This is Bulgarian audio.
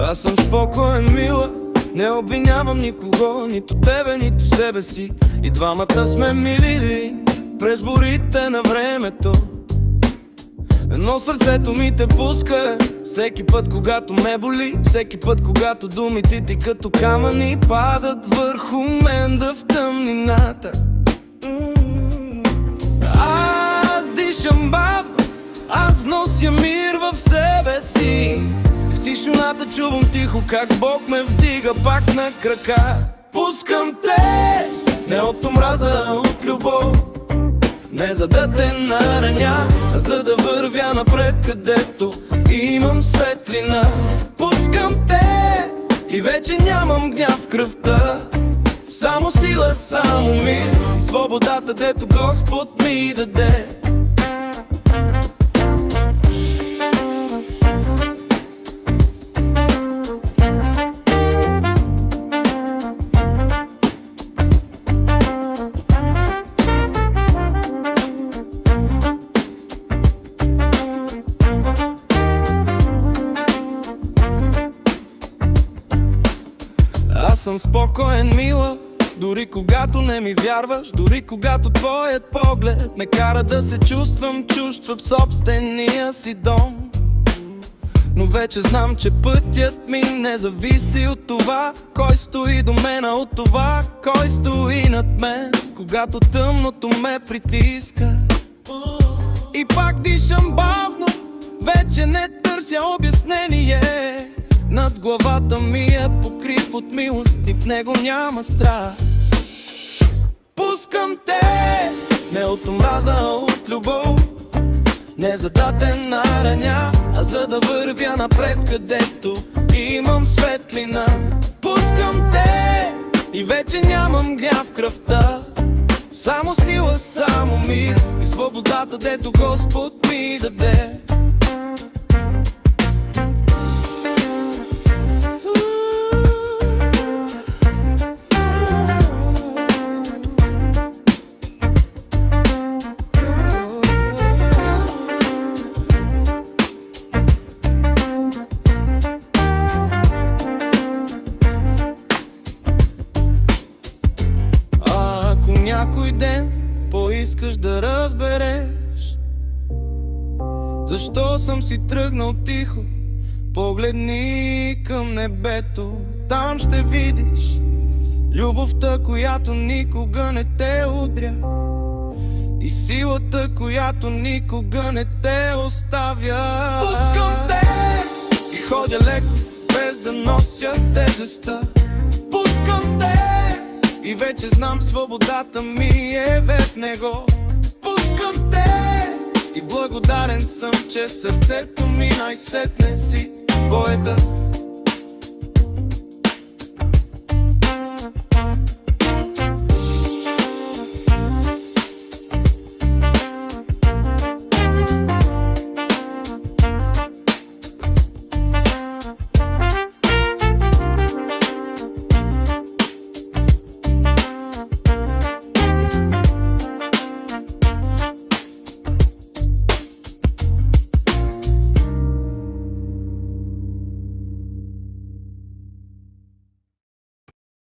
Аз съм спокоен, мила, не обвинявам никого, нито тебе, нито себе си. И двамата сме милили през борите на времето, но сърцето ми те пуска всеки път, когато ме боли, всеки път, когато думите ти като камъни падат върху мен да в тъмнината. Аз дишам бавно, аз нося мир в себе си. В тишината чувам тихо как Бог ме вдига пак на крака. Пускам те, не от омраза, а от любов. Не за да те нараня, а за да вървя напред, където имам светлина. Пускам те и вече нямам гняв в кръвта, само сила, само мир, свободата, дето Господ ми даде. Аз съм спокоен, мила, дори когато не ми вярваш, дори когато твоят поглед ме кара да се чувствам чужд в собствения си дом. Но вече знам, че пътят ми не зависи от това кой стои до мен, а от това кой стои над мен, когато тъмното ме притиска. И пак дишам бавно, вече не търся обяснение. Над главата ми е покрив от милост и в него няма страх. Пускам те, не от омраза, а от любов. Не за да те нараня, а за да вървя напред, където имам светлина. Пускам те и вече нямам гняв в кръвта, само сила, само мир и свободата, дето Господ ми даде. Някой ден поискаш да разбереш защо съм си тръгнал тихо, погледни към небето. Там ще видиш любовта, която никога не те удря, и силата, която никога не те оставя. Пускам те и ходя леко, без да нося тежестта. Пускам те и вече знам, свободата ми е в него. Пускам те и благодарен съм, че сърцето ми най-сетне си поета.